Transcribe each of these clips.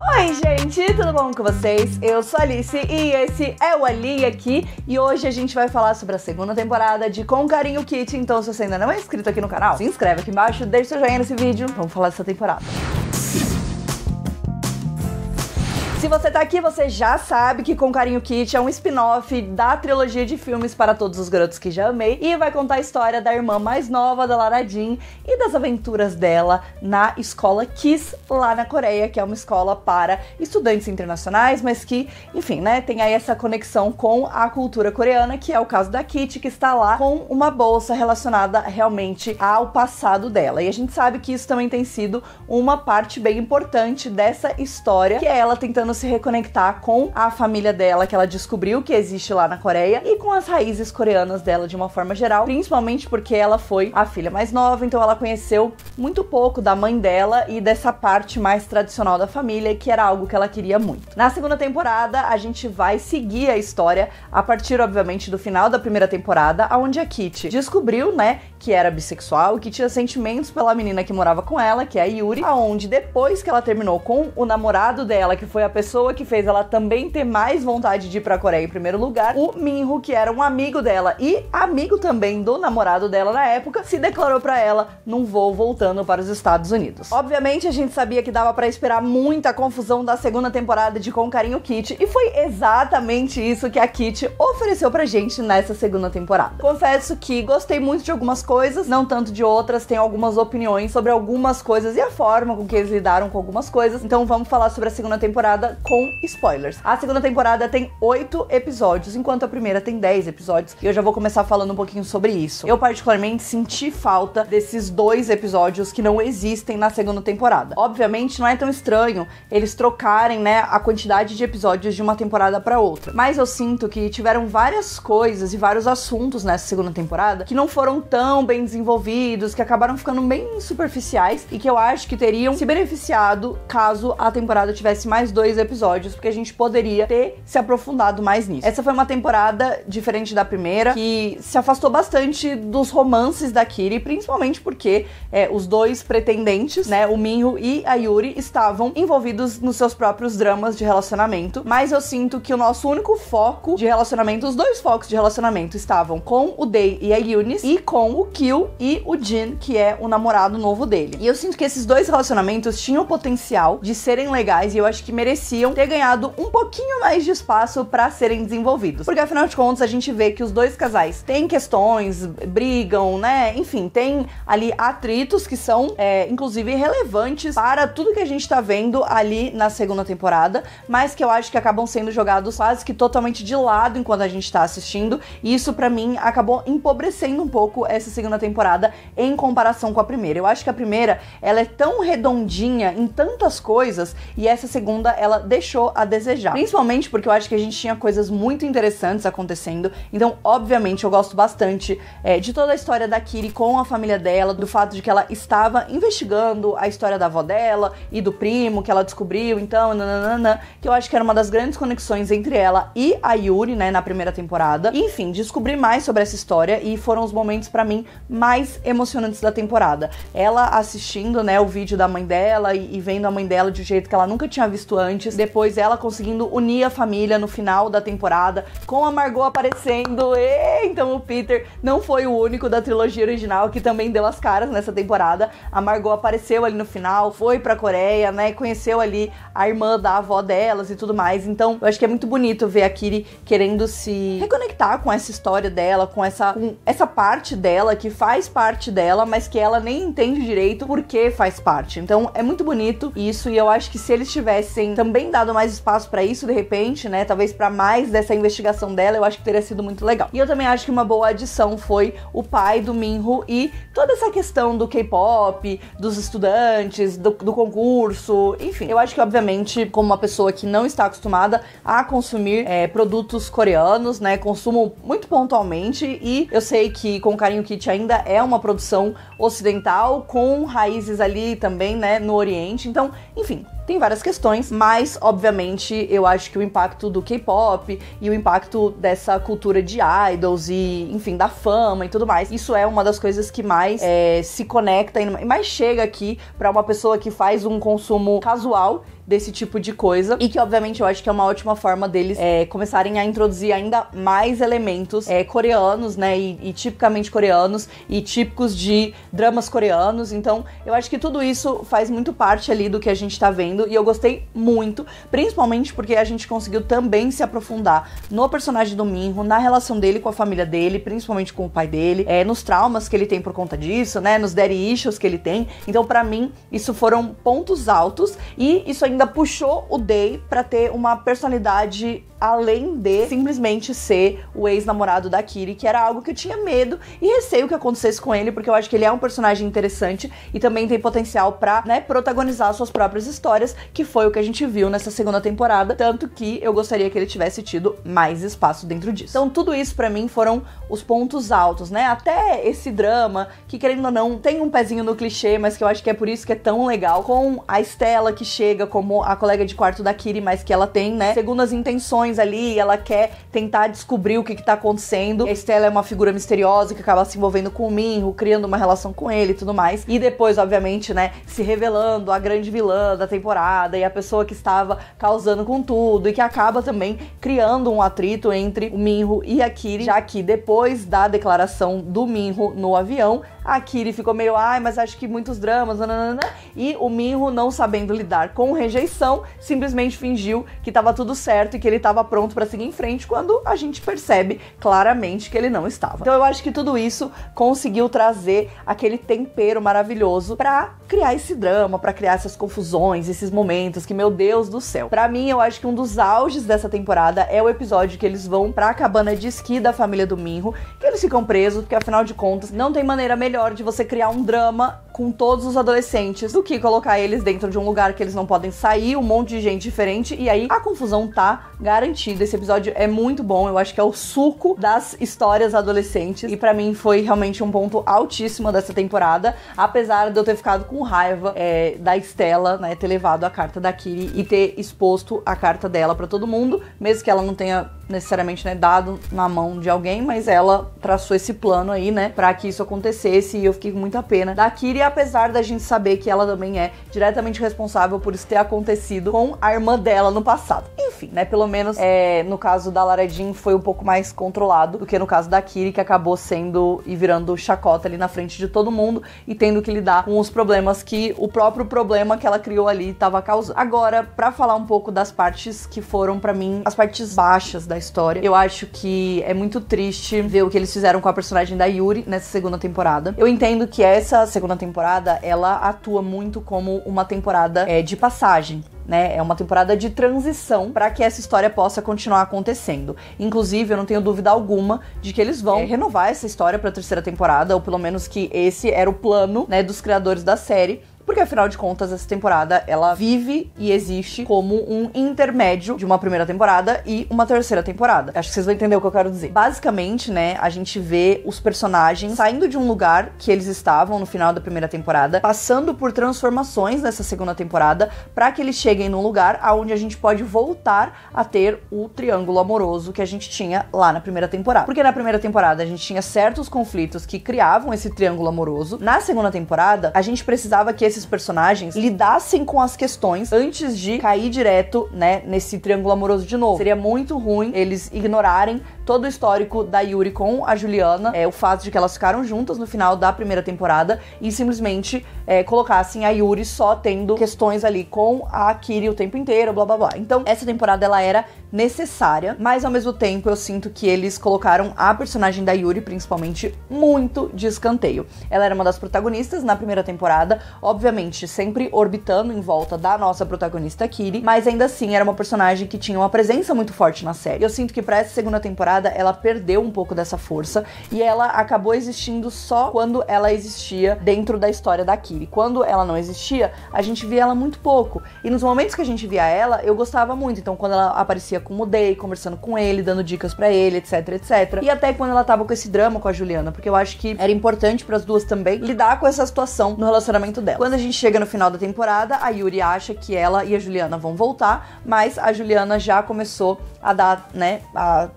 Oi gente, tudo bom com vocês? Eu sou a Alice e esse é o Ali aqui e hoje a gente vai falar sobre a segunda temporada de Com Carinho Kitty. Então se você ainda não é inscrito aqui no canal, se inscreve aqui embaixo, deixa seu joinha nesse vídeo, vamos falar dessa temporada. Se você tá aqui, você já sabe que Com Carinho Kitty é um spin-off da trilogia de filmes Para Todos os Garotos que Já Amei e vai contar a história da irmã mais nova da Lara Jean e das aventuras dela na escola KISS lá na Coreia, que é uma escola para estudantes internacionais, mas que, enfim, né, tem aí essa conexão com a cultura coreana, que é o caso da Kitty, que está lá com uma bolsa relacionada realmente ao passado dela. E a gente sabe que isso também tem sido uma parte bem importante dessa história, que é ela tentando se reconectar com a família dela, que ela descobriu que existe lá na Coreia, e com as raízes coreanas dela de uma forma geral, principalmente porque ela foi a filha mais nova, então ela conheceu muito pouco da mãe dela e dessa parte mais tradicional da família, que era algo que ela queria muito. Na segunda temporada, a gente vai seguir a história a partir, obviamente, do final da primeira temporada, onde a Kitty descobriu, né, que era bissexual e que tinha sentimentos pela menina que morava com ela, que é a Yuri, aonde depois que ela terminou com o namorado dela, que foi a pessoa que fez ela também ter mais vontade de ir pra Coreia em primeiro lugar, o Minho, que era um amigo dela e amigo também do namorado dela na época, se declarou pra ela num voo voltando para os Estados Unidos. Obviamente a gente sabia que dava pra esperar muita confusão da segunda temporada de Com Carinho Kitty, e foi exatamente isso que a Kitty ofereceu pra gente nessa segunda temporada. Confesso que gostei muito de algumas coisas, não tanto de outras, tenho algumas opiniões sobre algumas coisas e a forma com que eles lidaram com algumas coisas, então vamos falar sobre a segunda temporada com spoilers. A segunda temporada tem 8 episódios, enquanto a primeira tem 10 episódios, e eu já vou começar falando um pouquinho sobre isso. Eu particularmente senti falta desses 2 episódios que não existem na segunda temporada. Obviamente não é tão estranho eles trocarem, né, a quantidade de episódios de uma temporada pra outra, mas eu sinto que tiveram várias coisas e vários assuntos nessa segunda temporada que não foram tão bem desenvolvidos, que acabaram ficando bem superficiais e que eu acho que teriam se beneficiado caso a temporada tivesse mais 2 episódios, porque a gente poderia ter se aprofundado mais nisso. Essa foi uma temporada diferente da primeira, que se afastou bastante dos romances da Kitty, principalmente porque os 2 pretendentes, né, o Minho e a Yuri, estavam envolvidos nos seus próprios dramas de relacionamento, mas eu sinto que o nosso único foco de relacionamento, os 2 focos de relacionamento estavam com o Dae e a Eunice e com o Kyu e o Jin, que é o namorado novo dele. E eu sinto que esses 2 relacionamentos tinham o potencial de serem legais e eu acho que mereciam ter ganhado um pouquinho mais de espaço pra serem desenvolvidos. Porque afinal de contas a gente vê que os 2 casais têm questões, brigam, né? Enfim, tem ali atritos que são inclusive relevantes para tudo que a gente tá vendo ali na segunda temporada, mas que eu acho que acabam sendo jogados quase que totalmente de lado enquanto a gente tá assistindo, e isso pra mim acabou empobrecendo um pouco essa segunda temporada em comparação com a primeira. Eu acho que a primeira, ela é tão redondinha em tantas coisas, e essa segunda, ela deixou a desejar. Principalmente porque eu acho que a gente tinha coisas muito interessantes acontecendo, então obviamente eu gosto bastante de toda a história da Kitty com a família dela, do fato de que ela estava investigando a história da avó dela e do primo que ela descobriu, então, nananana, que eu acho que era uma das grandes conexões entre ela e a Yuri, né, na primeira temporada. E, enfim, descobri mais sobre essa história e foram os momentos pra mim mais emocionantes da temporada. Ela assistindo, né, o vídeo da mãe dela e vendo a mãe dela de um jeito que ela nunca tinha visto antes, depois ela conseguindo unir a família no final da temporada, com a Margot aparecendo, então o Peter não foi o único da trilogia original que também deu as caras nessa temporada. A Margot apareceu ali no final, foi pra Coreia, né, conheceu ali a irmã da avó delas e tudo mais, então eu acho que é muito bonito ver a Kitty querendo se reconectar com essa história dela, com essa parte dela, que faz parte dela, mas que ela nem entende direito por que faz parte. Então é muito bonito isso, e eu acho que se eles tivessem também dado mais espaço pra isso, de repente, né, talvez pra mais dessa investigação dela, eu acho que teria sido muito legal. E eu também acho que uma boa adição foi o pai do Minho e toda essa questão do K-pop, dos estudantes, do concurso, enfim. Eu acho que, obviamente, como uma pessoa que não está acostumada a consumir produtos coreanos, né, consumo muito pontualmente, e eu sei que Com Carinho Kitty ainda é uma produção ocidental, com raízes ali também, né, no Oriente, então, enfim, tem várias questões, mas, obviamente, eu acho que o impacto do K-pop e o impacto dessa cultura de idols e, enfim, da fama e tudo mais, isso é uma das coisas que mais se conecta e mais chega aqui pra uma pessoa que faz um consumo casual desse tipo de coisa, e que obviamente eu acho que é uma ótima forma deles começarem a introduzir ainda mais elementos coreanos, né, e tipicamente coreanos, e típicos de dramas coreanos. Então eu acho que tudo isso faz muito parte ali do que a gente tá vendo, e eu gostei muito, principalmente porque a gente conseguiu também se aprofundar no personagem do Minho, na relação dele com a família dele, principalmente com o pai dele, nos traumas que ele tem por conta disso, né, nos daddy issues que ele tem. Então pra mim isso foram pontos altos, e isso ainda puxou o Dae pra ter uma personalidade além de simplesmente ser o ex-namorado da Kiri, que era algo que eu tinha medo e receio que acontecesse com ele, porque eu acho que ele é um personagem interessante e também tem potencial pra, né, protagonizar suas próprias histórias, que foi o que a gente viu nessa segunda temporada, tanto que eu gostaria que ele tivesse tido mais espaço dentro disso. Então tudo isso pra mim foram os pontos altos, né, até esse drama, que querendo ou não, tem um pezinho no clichê, mas que eu acho que é por isso que é tão legal, com a Stella que chega como a colega de quarto da Kiri, mas que ela tem, né, segundas intenções ali, ela quer tentar descobrir o que tá acontecendo. E a Stella é uma figura misteriosa que acaba se envolvendo com o Minho, criando uma relação com ele e tudo mais. E depois, obviamente, né, se revelando a grande vilã da temporada e a pessoa que estava causando com tudo, e que acaba também criando um atrito entre o Minho e a Kiri, já que depois da declaração do Minho no avião, a Kiri ficou meio, mas acho que muitos dramas, nananana, e o Minho, não sabendo lidar com rejeição, simplesmente fingiu que tava tudo certo e que ele tava pronto pra seguir em frente, quando a gente percebe claramente que ele não estava. Então eu acho que tudo isso conseguiu trazer aquele tempero maravilhoso pra criar esse drama, pra criar essas confusões, esses momentos que, meu Deus do céu. Pra mim, eu acho que um dos auges dessa temporada é o episódio que eles vão pra cabana de esqui da família do Minho, que eles ficam presos, porque afinal de contas, não tem maneira melhor de você criar um drama com todos os adolescentes do que colocar eles dentro de um lugar que eles não podem sair, um monte de gente diferente, e aí a confusão tá garantida. Esse episódio é muito bom, eu acho que é o suco das histórias adolescentes, e pra mim foi realmente um ponto altíssimo dessa temporada, apesar de eu ter ficado com raiva da Stella, né, ter levado a carta da Kiri e ter exposto a carta dela pra todo mundo, mesmo que ela não tenha necessariamente, né, dado na mão de alguém, mas ela traçou esse plano aí, né, pra que isso acontecesse, e eu fiquei com muita pena da Kiri, apesar da gente saber que ela também é diretamente responsável por isso ter acontecido com a irmã dela no passado. Enfim, né, pelo menos no caso da Lara Jean foi um pouco mais controlado do que no caso da Kiri, que acabou sendo e virando chacota ali na frente de todo mundo e tendo que lidar com os problemas que o próprio problema que ela criou ali tava causando. Agora, pra falar um pouco das partes que foram pra mim as partes baixas da história, eu acho que é muito triste ver o que eles fizeram com a personagem da Yuri nessa segunda temporada. Eu entendo que essa segunda temporada, ela atua muito como uma temporada de passagem, né? É uma temporada de transição para que essa história possa continuar acontecendo. Inclusive, eu não tenho dúvida alguma de que eles vão renovar essa história para a terceira temporada, ou pelo menos que esse era o plano, né, dos criadores da série. Porque, afinal de contas, essa temporada, ela vive e existe como um intermédio de uma primeira temporada e uma terceira temporada. Acho que vocês vão entender o que eu quero dizer. Basicamente, né, a gente vê os personagens saindo de um lugar que eles estavam no final da primeira temporada, passando por transformações nessa segunda temporada, pra que eles cheguem num lugar onde a gente pode voltar a ter o triângulo amoroso que a gente tinha lá na primeira temporada. Porque na primeira temporada a gente tinha certos conflitos que criavam esse triângulo amoroso. Na segunda temporada, a gente precisava que esses personagens lidassem com as questões antes de cair direto, né, nesse triângulo amoroso de novo. Seria muito ruim eles ignorarem todo o histórico da Yuri com a Juliana, o fato de que elas ficaram juntas no final da primeira temporada, e simplesmente colocassem a Yuri só tendo questões ali com a Kiri o tempo inteiro, blá blá blá. Então essa temporada ela era necessária, mas ao mesmo tempo eu sinto que eles colocaram a personagem da Yuri, principalmente, muito de escanteio. Ela era uma das protagonistas na primeira temporada, obviamente sempre orbitando em volta da nossa protagonista Kiri, mas ainda assim era uma personagem que tinha uma presença muito forte na série. Eu sinto que pra essa segunda temporada ela perdeu um pouco dessa força, e ela acabou existindo só quando ela existia dentro da história da Kiri. Quando ela não existia, a gente via ela muito pouco, e nos momentos que a gente via ela, eu gostava muito. Então quando ela aparecia com o Dae, conversando com ele, dando dicas pra ele, etc, etc. E até quando ela tava com esse drama com a Juliana, porque eu acho que era importante pras duas também lidar com essa situação no relacionamento dela. Quando Quando a gente chega no final da temporada, a Yuri acha que ela e a Juliana vão voltar, mas a Juliana já começou a dar, né,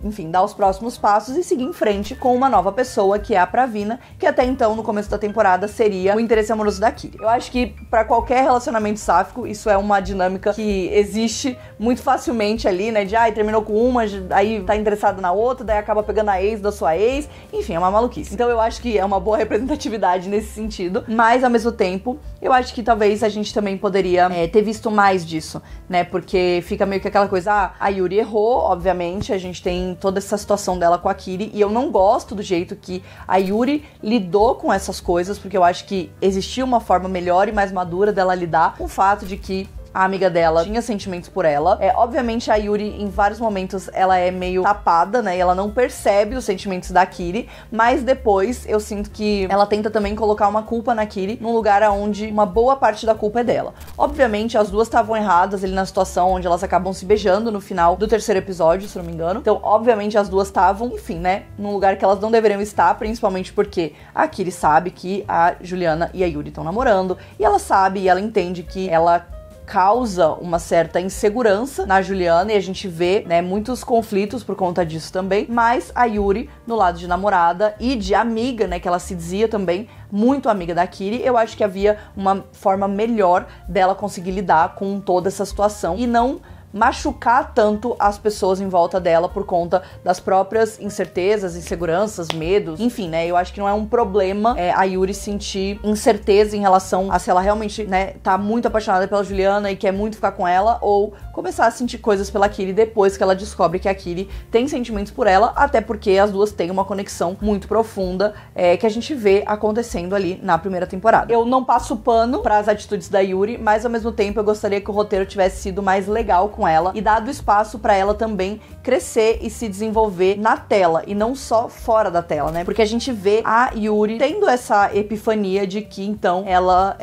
enfim, dar os próximos passos e seguir em frente com uma nova pessoa, que é a Pravina, que até então, no começo da temporada, seria o interesse amoroso da Kiri. Eu acho que pra qualquer relacionamento sáfico, isso é uma dinâmica que existe muito facilmente ali, né, de terminou com uma, aí tá interessado na outra, daí acaba pegando a ex da sua ex, enfim, é uma maluquice. Então eu acho que é uma boa representatividade nesse sentido, mas ao mesmo tempo, eu acho que talvez a gente também poderia ter visto mais disso, né, porque fica meio que aquela coisa, a Yuri errou, obviamente, a gente tem toda essa situação dela com a Kiri, e eu não gosto do jeito que a Yuri lidou com essas coisas, porque eu acho que existia uma forma melhor e mais madura dela lidar com o fato de que a amiga dela tinha sentimentos por ela. Obviamente a Yuri, em vários momentos, ela é meio tapada, né? E ela não percebe os sentimentos da Kiri, mas depois eu sinto que ela tenta também colocar uma culpa na Kiri, num lugar onde uma boa parte da culpa é dela. Obviamente, as duas estavam erradas ali na situação onde elas acabam se beijando no final do terceiro episódio, se não me engano. Então, obviamente, as duas estavam, enfim, né? Num lugar que elas não deveriam estar, principalmente porque a Kiri sabe que a Juliana e a Yuri estão namorando, e ela sabe e ela entende que ela causa uma certa insegurança na Juliana, e a gente vê, né, muitos conflitos por conta disso também, mas a Yuri, no lado de namorada e de amiga, né, que ela se dizia também muito amiga da Kiri, eu acho que havia uma forma melhor dela conseguir lidar com toda essa situação e não machucar tanto as pessoas em volta dela por conta das próprias incertezas, inseguranças, medos, enfim, né, eu acho que não é um problema a Yuri sentir incerteza em relação a se ela realmente, né, tá muito apaixonada pela Juliana e quer muito ficar com ela, ou começar a sentir coisas pela Kiri depois que ela descobre que a Kiri tem sentimentos por ela, até porque as duas têm uma conexão muito profunda, que a gente vê acontecendo ali na primeira temporada. Eu não passo pano para as atitudes da Yuri, mas ao mesmo tempo eu gostaria que o roteiro tivesse sido mais legal com ela e dado espaço pra ela também crescer e se desenvolver na tela e não só fora da tela, né? Porque a gente vê a Yuri tendo essa epifania de que então ela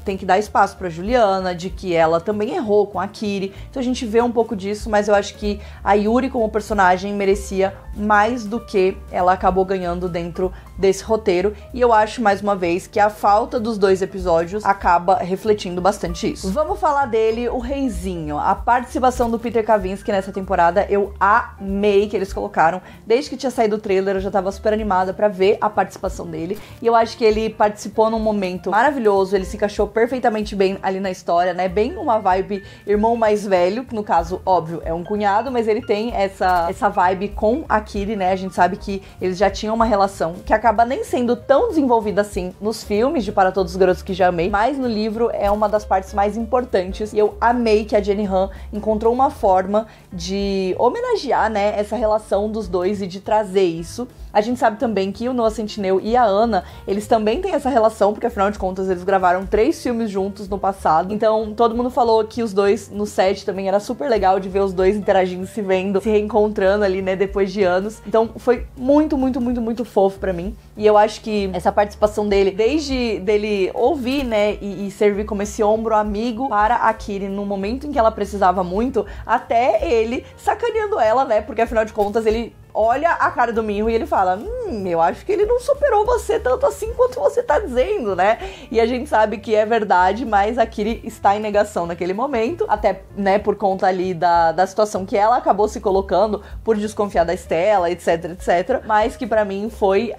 tem que dar espaço pra Juliana, de que ela também errou com a Kiri. Então a gente vê um pouco disso, mas eu acho que a Yuri como personagem merecia mais do que ela acabou ganhando dentro desse roteiro, e eu acho, mais uma vez, que a falta dos 2 episódios acaba refletindo bastante isso. Vamos falar dele, o reizinho. A participação do Peter Kavinsky nessa temporada, eu amei que eles colocaram. Desde que tinha saído o trailer, eu já tava super animada pra ver a participação dele, e eu acho que ele participou num momento maravilhoso, ele se encaixou perfeitamente bem ali na história, né, bem uma vibe irmão mais velho, que no caso, óbvio, é um cunhado, mas ele tem essa vibe com a Kiri, né, a gente sabe que eles já tinham uma relação que acaba nem sendo tão desenvolvida assim nos filmes de Para Todos os Garotos que Já Amei, mas no livro é uma das partes mais importantes, e eu amei que a Jenny Han encontrou uma forma de homenagear, né, essa relação dos dois e de trazer isso. A gente sabe também que o Noah Centineo e a Anna, eles também têm essa relação, porque afinal de contas eles gravaram 3 filmes juntos no passado, então todo mundo falou que os dois no set também era super legal de ver os dois interagindo, se vendo, se reencontrando ali, né, depois de anos. Então foi muito, muito, muito, muito fofo pra mim, e eu acho que essa participação dele, desde dele ouvir, né, e servir como esse ombro amigo para a Kiri no momento em que ela precisava muito, até ele sacaneando ela, né, porque afinal de contas ele olha a cara do Minho e ele fala, eu acho que ele não superou você tanto assim quanto você tá dizendo, né? E a gente sabe que é verdade, mas a Kiri está em negação naquele momento, até, né, por conta ali da situação que ela acabou se colocando por desconfiar da Stella, etc, etc, mas que pra mim foi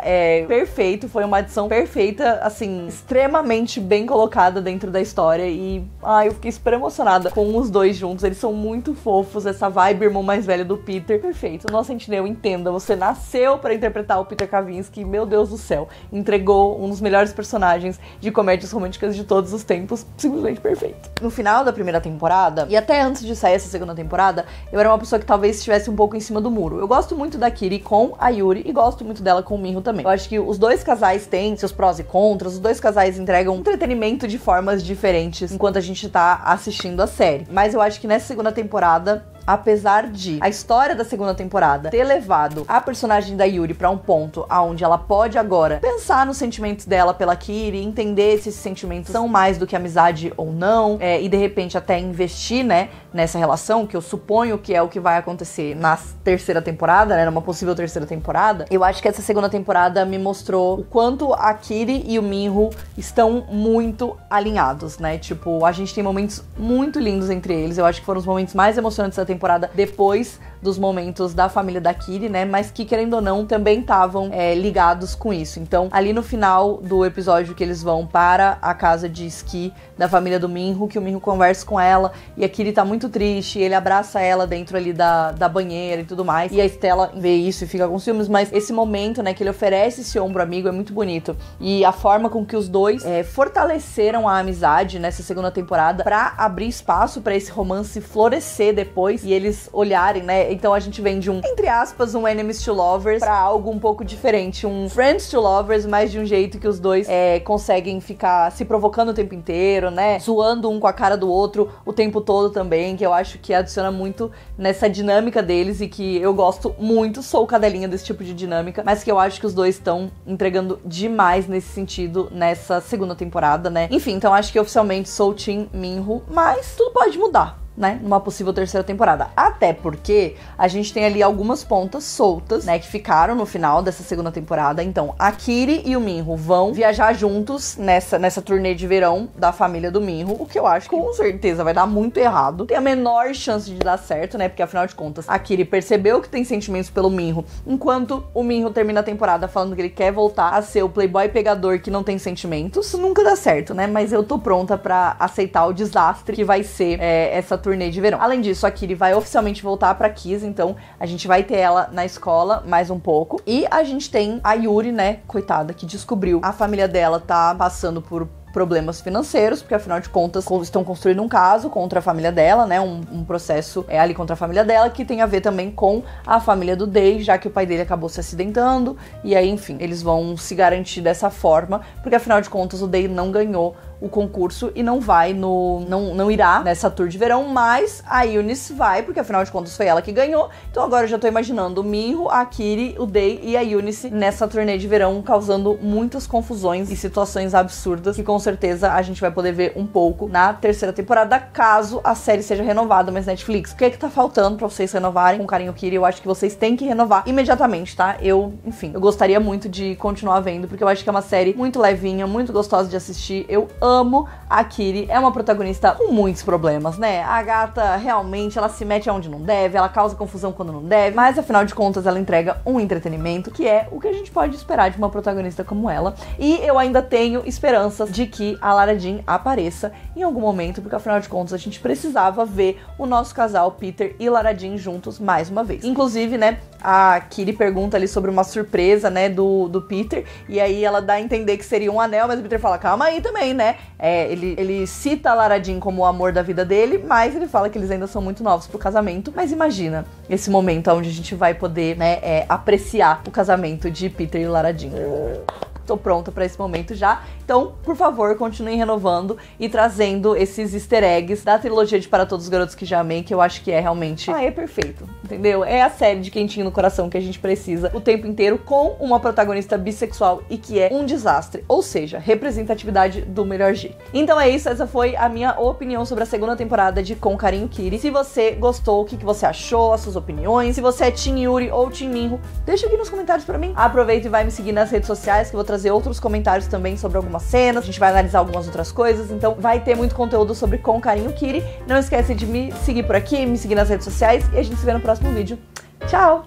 perfeito, foi uma adição perfeita, assim, extremamente bem colocada dentro da história, e eu fiquei super emocionada com os dois juntos, eles são muito fofos, essa vibe irmão mais velho do Peter, perfeito. Nossa, Centineo, entenda, você nasceu pra interpretar o Peter Kavinsky, meu Deus do céu, entregou um dos melhores personagens de comédias românticas de todos os tempos, simplesmente perfeito. No final da primeira temporada, e até antes de sair essa segunda temporada, eu era uma pessoa que talvez estivesse um pouco em cima do muro. Eu gosto muito da Kiri com a Yuri e gosto muito dela com o Minho também. Eu acho que os dois casais têm seus prós e contras, os dois casais entregam entretenimento de formas diferentes enquanto a gente tá assistindo a série. Mas eu acho que nessa segunda temporada, apesar de a história da segunda temporada ter levado a personagem da Yuri pra um ponto aonde ela pode agora pensar nos sentimentos dela pela Kiri, entender se esses sentimentos são mais do que amizade ou não, e de repente até investir, né, nessa relação, que eu suponho que é o que vai acontecer na terceira temporada, né, numa possível terceira temporada, eu acho que essa segunda temporada me mostrou o quanto a Kiri e o Minho estão muito alinhados, né, tipo, a gente tem momentos muito lindos entre eles, eu acho que foram os momentos mais emocionantes da temporada depois dos momentos da família da Kiri, né, mas que, querendo ou não, também estavam ligados com isso. Então, ali no final do episódio que eles vão para a casa de esqui da família do Minho, que o Minho conversa com ela, e a Kiri tá muito triste, ele abraça ela dentro ali da banheira e tudo mais, e a Stella vê isso e fica com ciúmes, mas esse momento, né, que ele oferece esse ombro amigo é muito bonito, e a forma com que os dois fortaleceram a amizade nessa segunda temporada pra abrir espaço pra esse romance florescer depois, e eles olharem, né, então a gente vem de entre aspas, um enemies to lovers pra algo um pouco diferente, um friends to lovers, mas de um jeito que os dois conseguem ficar se provocando o tempo inteiro, né, zoando um com a cara do outro o tempo todo também, que eu acho que adiciona muito nessa dinâmica deles e que eu gosto muito, sou cadelinha desse tipo de dinâmica, mas que eu acho que os dois estão entregando demais nesse sentido nessa segunda temporada, né. Enfim, então acho que oficialmente sou Team Minho, mas tudo pode mudar, né, numa possível terceira temporada. Até porque a gente tem ali algumas pontas soltas, né, que ficaram no final dessa segunda temporada. Então, a Kiri e o Minho vão viajar juntos nessa turnê de verão da família do Minho, o que eu acho que com certeza vai dar muito errado. Tem a menor chance de dar certo, né, porque afinal de contas, a Kiri percebeu que tem sentimentos pelo Minho, enquanto o Minho termina a temporada falando que ele quer voltar a ser o playboy pegador que não tem sentimentos. Isso nunca dá certo, né, mas eu tô pronta pra aceitar o desastre que vai ser essa turnê de verão. Além disso, a Kiri vai oficialmente voltar pra Kiss, então a gente vai ter ela na escola mais um pouco. E a gente tem a Yuri, né, coitada, que descobriu a família dela tá passando por problemas financeiros, porque afinal de contas estão construindo um caso contra a família dela, né, um processo ali contra a família dela, que tem a ver também com a família do Day, já que o pai dele acabou se acidentando, e aí, enfim, eles vão se garantir dessa forma, porque afinal de contas o Day não ganhou o concurso e não vai não irá nessa tour de verão, mas a Eunice vai, porque afinal de contas foi ela que ganhou. Então agora eu já tô imaginando o Minho, a Kiri, o Day e a Eunice nessa turnê de verão, causando muitas confusões e situações absurdas, que com certeza a gente vai poder ver um pouco na terceira temporada, caso a série seja renovada. Mas Netflix, o que é que tá faltando pra vocês renovarem com Carinho Kiri? Eu acho que vocês têm que renovar imediatamente, tá? Eu gostaria muito de continuar vendo, porque eu acho que é uma série muito levinha, muito gostosa de assistir. Eu amo a Kiri, é uma protagonista com muitos problemas, né? A gata realmente, ela se mete aonde não deve, ela causa confusão quando não deve, mas afinal de contas ela entrega um entretenimento, que é o que a gente pode esperar de uma protagonista como ela. E eu ainda tenho esperanças de que a Lara Jean apareça em algum momento, porque afinal de contas a gente precisava ver o nosso casal Peter e Lara Jean juntos mais uma vez. Inclusive, né, a Kiri pergunta ali sobre uma surpresa, né, do Peter, e aí ela dá a entender que seria um anel, mas o Peter fala, calma aí também, né? Ele cita a Lara Jean como o amor da vida dele, mas ele fala que eles ainda são muito novos pro casamento. Mas imagina esse momento onde a gente vai poder, né, apreciar o casamento de Peter e Lara Jean. Tô pronta pra esse momento já. Então, por favor, continuem renovando e trazendo esses easter eggs da trilogia de Para Todos os Garotos que Já Amei, que eu acho que é realmente... é perfeito, entendeu? É a série de quentinho no coração que a gente precisa o tempo inteiro, com uma protagonista bissexual e que é um desastre. Ou seja, representatividade do melhor G. Então é isso, essa foi a minha opinião sobre a segunda temporada de Com Carinho Kiri. Se você gostou, o que você achou, as suas opiniões, se você é Team Yuri ou Team Minho, deixa aqui nos comentários pra mim. Aproveita e vai me seguir nas redes sociais, que eu vou trazer outros comentários também sobre algumas cenas, a gente vai analisar algumas outras coisas, então vai ter muito conteúdo sobre Com Carinho Kiri. Não esquece de me seguir por aqui, me seguir nas redes sociais, e a gente se vê no próximo vídeo. Tchau!